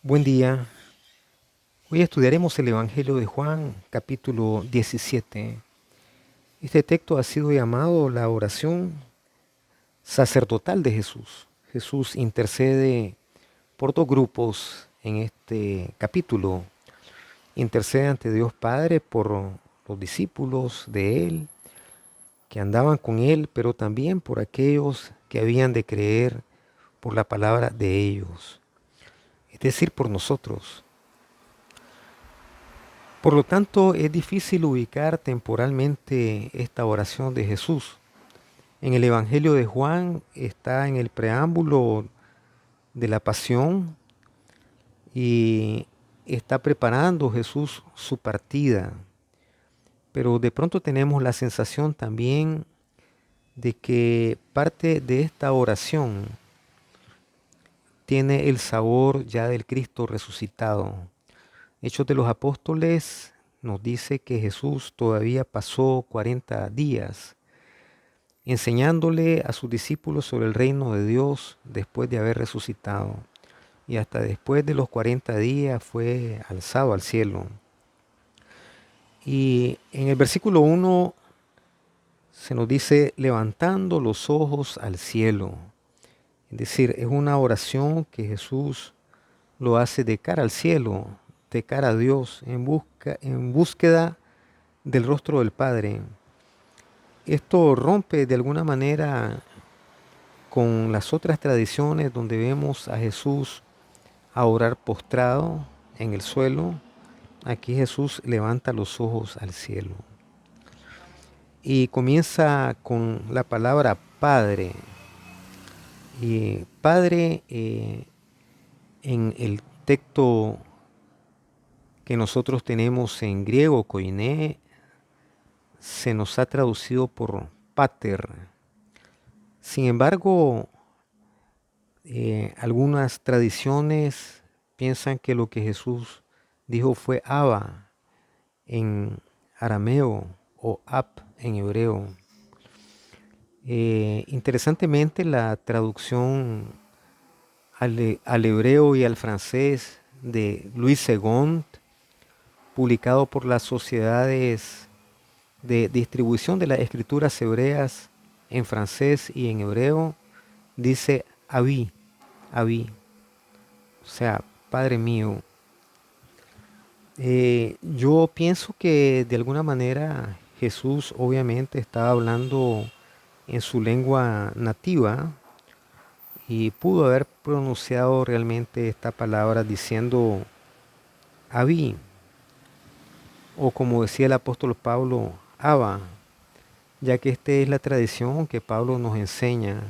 Buen día. Hoy estudiaremos el Evangelio de Juan, capítulo 17. Este texto ha sido llamado la oración sacerdotal de Jesús. Jesús intercede por dos grupos en este capítulo. Intercede ante Dios Padre por los discípulos de Él que andaban con Él, pero también por aquellos que habían de creer por la palabra de ellos, es decir, por nosotros. Por lo tanto, es difícil ubicar temporalmente esta oración de Jesús. En el Evangelio de Juan está en el preámbulo de la pasión y está preparando Jesús su partida. Pero de pronto tenemos la sensación también de que parte de esta oración tiene el sabor ya del Cristo resucitado. Hechos de los Apóstoles nos dice que Jesús todavía pasó 40 días enseñándole a sus discípulos sobre el reino de Dios después de haber resucitado. Y hasta después de los 40 días fue alzado al cielo. Y en el versículo 1 se nos dice levantando los ojos al cielo. Es decir, es una oración que Jesús lo hace de cara al cielo, de cara a Dios, en búsqueda del rostro del Padre. Esto rompe de alguna manera con las otras tradiciones donde vemos a Jesús a orar postrado en el suelo. Aquí Jesús levanta los ojos al cielo y comienza con la palabra Padre. Y Padre en el texto que nosotros tenemos en griego, koiné, se nos ha traducido por pater. Sin embargo, algunas tradiciones piensan que lo que Jesús dijo fue Abba en arameo o Ab en hebreo. Interesantemente, la traducción al hebreo y al francés de Louis II, publicado por las sociedades de distribución de las escrituras hebreas en francés y en hebreo, dice Abi, Abi, o sea, Padre mío. Yo pienso que de alguna manera Jesús obviamente estaba hablando en su lengua nativa y pudo haber pronunciado realmente esta palabra diciendo Abí, o como decía el apóstol Pablo, Abba, ya que esta es la tradición que Pablo nos enseña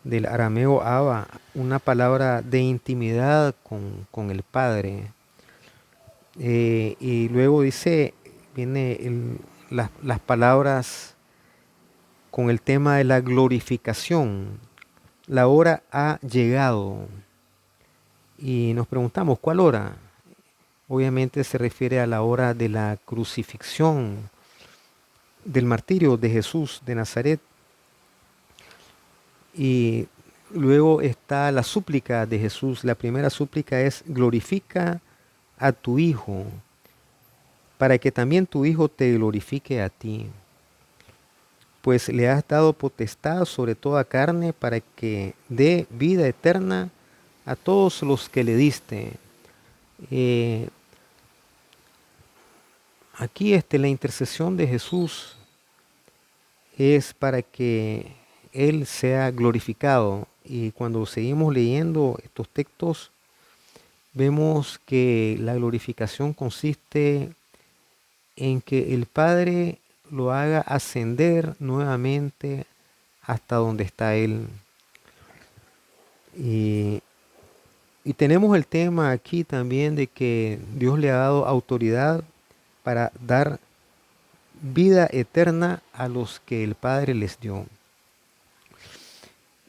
del arameo Abba, una palabra de intimidad con el Padre. Y luego dice, viene las palabras con el tema de la glorificación. La hora ha llegado. Y nos preguntamos, ¿cuál hora? Obviamente se refiere a la hora de la crucifixión, del martirio de Jesús de Nazaret. Y luego está la súplica de Jesús. La primera súplica es, glorifica a tu Hijo, para que también tu Hijo te glorifique a ti. Pues le has dado potestad sobre toda carne para que dé vida eterna a todos los que le diste. Eh, Aquí la intercesión de Jesús es para que Él sea glorificado. Y cuando seguimos leyendo estos textos, vemos que la glorificación consiste en que el Padre lo haga ascender nuevamente hasta donde está Él. Y, y tenemos el tema aquí también de que Dios le ha dado autoridad para dar vida eterna a los que el Padre les dio.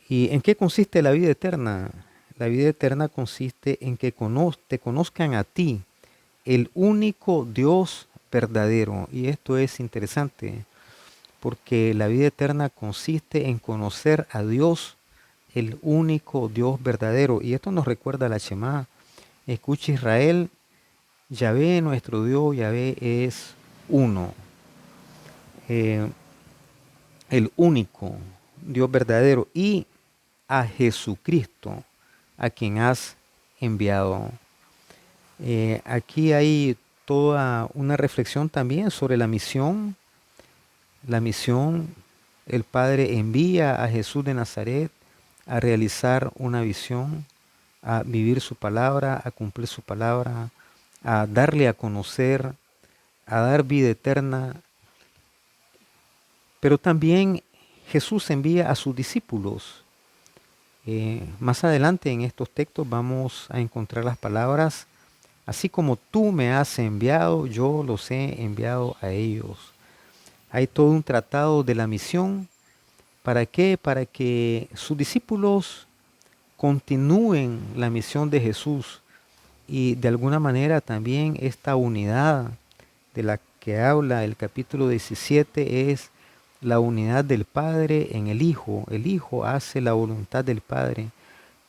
¿Y en qué consiste la vida eterna? La vida eterna consiste en que te conozcan a ti, el único Dios verdadero. Y esto es interesante, porque la vida eterna consiste en conocer a Dios, el único Dios verdadero. Y esto nos recuerda a la Shema, Escucha Israel, Yahvé nuestro Dios, Yahvé es uno, eh, el único Dios verdadero, y a Jesucristo, a quien has enviado. Aquí hay toda una reflexión también sobre la misión. La misión, el Padre envía a Jesús de Nazaret a realizar una visión, a vivir su palabra, a cumplir su palabra, a darle a conocer, a dar vida eterna. Pero también Jesús envía a sus discípulos. Más adelante en estos textos vamos a encontrar las palabras, así como tú me has enviado, yo los he enviado a ellos. Hay todo un tratado de la misión. ¿Para qué? Para que sus discípulos continúen la misión de Jesús y de alguna manera también esta unidad de la que habla el capítulo 17 es la unidad del Padre en el Hijo. El Hijo hace la voluntad del Padre,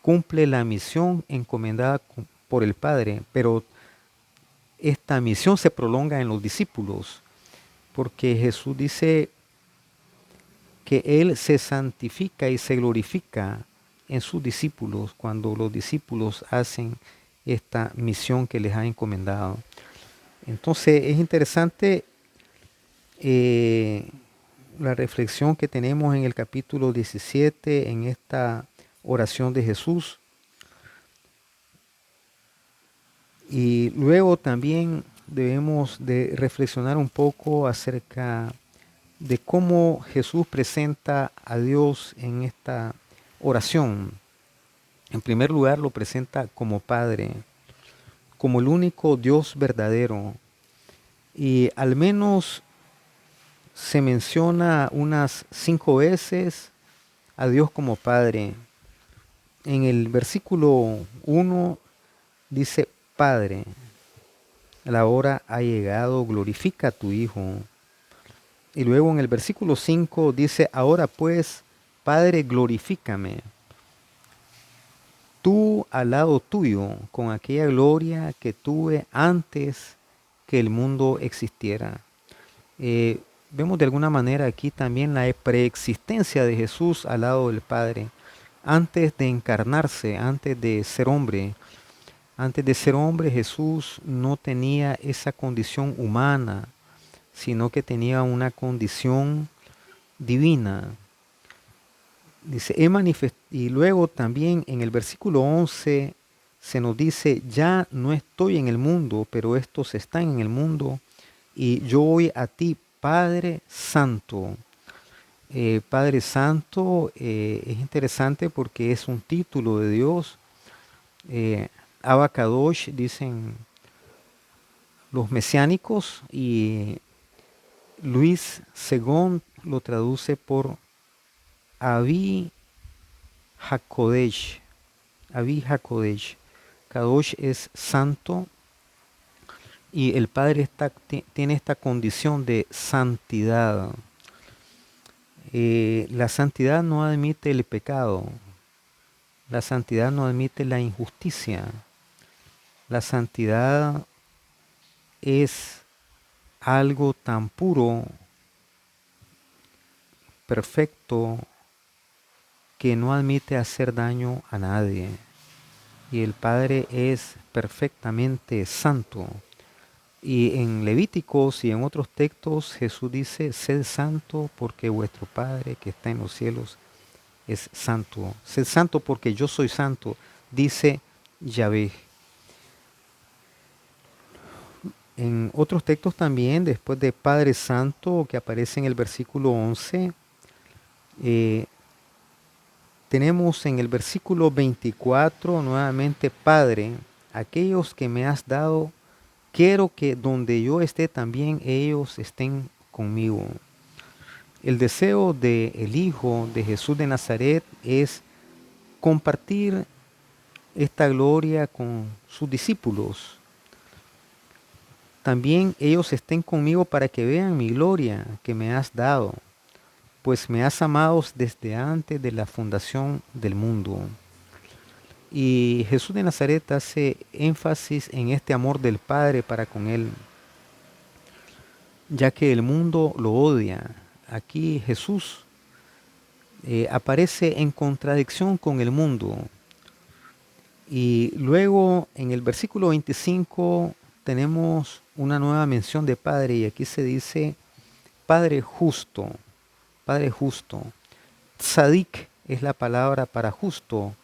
cumple la misión encomendada por el Padre, pero esta misión se prolonga en los discípulos, porque Jesús dice que Él se santifica y se glorifica en sus discípulos cuando los discípulos hacen esta misión que les ha encomendado. Entonces es interesante la reflexión que tenemos en el capítulo 17, en esta oración de Jesús. Y luego también debemos de reflexionar un poco acerca de cómo Jesús presenta a Dios en esta oración. En primer lugar, lo presenta como Padre, como el único Dios verdadero. Y al menos se menciona unas 5 veces a Dios como Padre. En el versículo 1 dice, Padre, la hora ha llegado, glorifica a tu Hijo. Y luego en el versículo 5 dice, ahora pues, Padre, glorifícame, tú al lado tuyo, con aquella gloria que tuve antes que el mundo existiera. Vemos de alguna manera aquí también la preexistencia de Jesús al lado del Padre, antes de encarnarse, antes de ser hombre. Antes de ser hombre, Jesús no tenía esa condición humana, sino que tenía una condición divina. Dice, y luego también en el versículo 11 se nos dice, ya no estoy en el mundo, pero estos están en el mundo, y yo voy a ti, Padre Santo. Padre Santo es interesante porque es un título de Dios. Abba Kadosh dicen los mesiánicos, y Luis Segón lo traduce por Avi Hakodesh. Avi Hakodesh. Kadosh es santo y el Padre tiene esta condición de santidad. La santidad no admite el pecado. La santidad no admite la injusticia. La santidad es algo tan puro, perfecto, que no admite hacer daño a nadie. Y el Padre es perfectamente santo. Y en Levíticos y en otros textos Jesús dice, sed santo porque vuestro Padre que está en los cielos es santo. Sed santo porque yo soy santo, dice Yahvé. En otros textos también, después de Padre Santo, que aparece en el versículo 11, tenemos en el versículo 24 nuevamente, Padre, aquellos que me has dado, quiero que donde yo esté también ellos estén conmigo. El deseo del Hijo de Jesús de Nazaret es compartir esta gloria con sus discípulos. También ellos estén conmigo para que vean mi gloria que me has dado, pues me has amado desde antes de la fundación del mundo. Y Jesús de Nazaret hace énfasis en este amor del Padre para con él, ya que el mundo lo odia. Aquí Jesús aparece en contradicción con el mundo. Y luego en el versículo 25 tenemos una nueva mención de Padre y aquí se dice Padre justo, Padre justo. Tzadik es la palabra para justo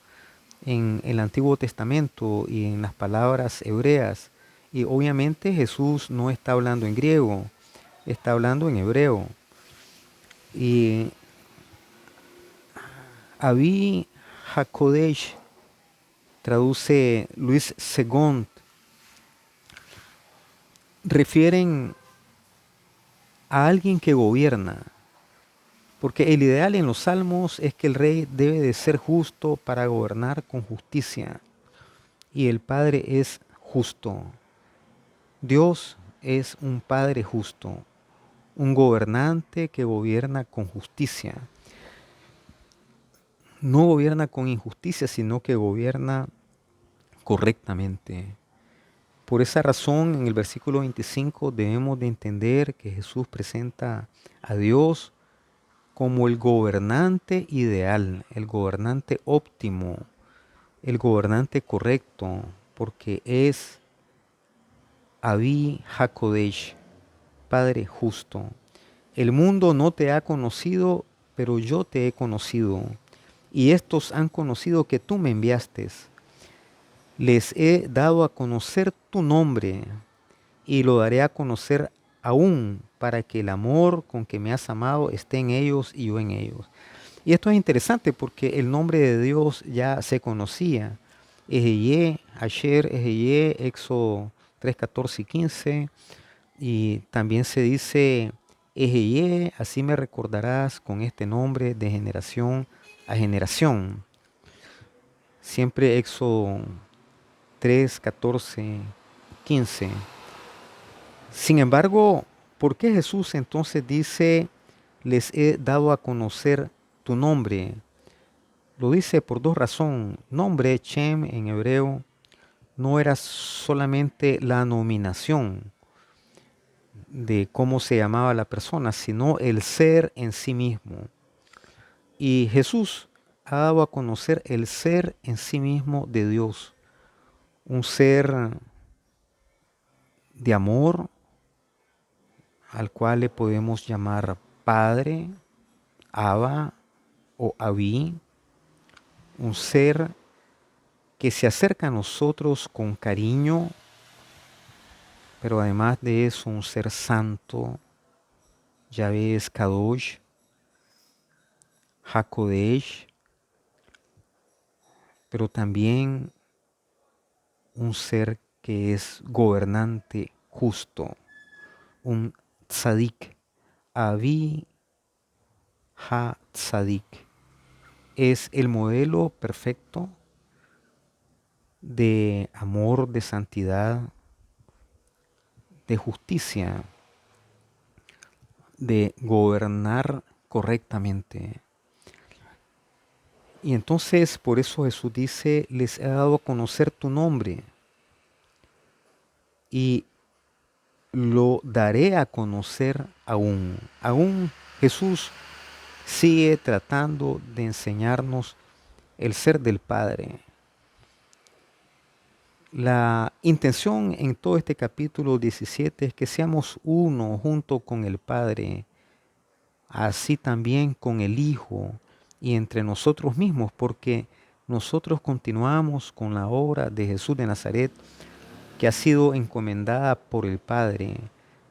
en el Antiguo Testamento y en las palabras hebreas. Y obviamente Jesús no está hablando en griego, está hablando en hebreo. Y Abi HaKodesh, traduce Luis Segond, refieren a alguien que gobierna. Porque el ideal en los salmos es que el rey debe de ser justo para gobernar con justicia. Y el Padre es justo. Dios es un Padre justo, un gobernante que gobierna con justicia. No gobierna con injusticia, sino que gobierna correctamente. Por esa razón, en el versículo 25 debemos de entender que Jesús presenta a Dios como el gobernante ideal, el gobernante óptimo, el gobernante correcto, porque es Abi HaKodesh, Padre justo. El mundo no te ha conocido, pero yo te he conocido, y estos han conocido que tú me enviaste. Les he dado a conocer tu nombre, y lo daré a conocer aún para que el amor con que me has amado esté en ellos y yo en ellos. Y esto es interesante porque el nombre de Dios ya se conocía. Ejeye, Asher, Ejeye, Éxodo 3, 14 y 15. Y también se dice, Ejeye, así me recordarás con este nombre de generación a generación. Siempre Éxodo 3, 14, 15. Sin embargo, ¿por qué Jesús entonces dice, les he dado a conocer tu nombre? Lo dice por dos razones. Nombre, Shem en hebreo, no era solamente la nominación de cómo se llamaba la persona, sino el ser en sí mismo. Y Jesús ha dado a conocer el ser en sí mismo de Dios. Un ser de amor al cual le podemos llamar Padre, Abba o Abí. Un ser que se acerca a nosotros con cariño, pero además de eso un ser santo, Yahvé es Kadosh, Hakodesh, pero también un ser que es gobernante justo, un tzadik, Avi Ha Tzadik. Es el modelo perfecto de amor, de santidad, de justicia, de gobernar correctamente. Y entonces por eso Jesús dice, les he dado a conocer tu nombre y lo daré a conocer aún. Aún Jesús sigue tratando de enseñarnos el ser del Padre. La intención en todo este capítulo 17 es que seamos uno junto con el Padre, así también con el Hijo y entre nosotros mismos, porque nosotros continuamos con la obra de Jesús de Nazaret que ha sido encomendada por el Padre.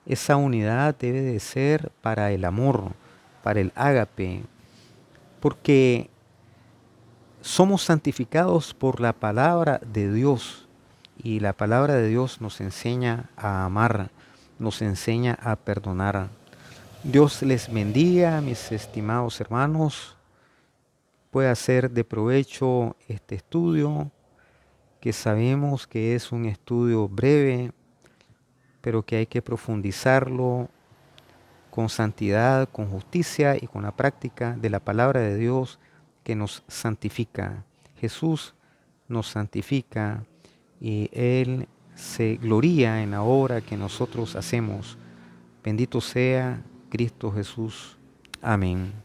Esa unidad debe de ser para el amor, para el ágape, porque somos santificados por la palabra de Dios y la palabra de Dios nos enseña a amar, nos enseña a perdonar. Dios les bendiga, mis estimados hermanos. Puede ser de provecho este estudio, que sabemos que es un estudio breve, pero que hay que profundizarlo con santidad, con justicia y con la práctica de la palabra de Dios que nos santifica. Jesús nos santifica y Él se gloría en la obra que nosotros hacemos. Bendito sea Cristo Jesús. Amén.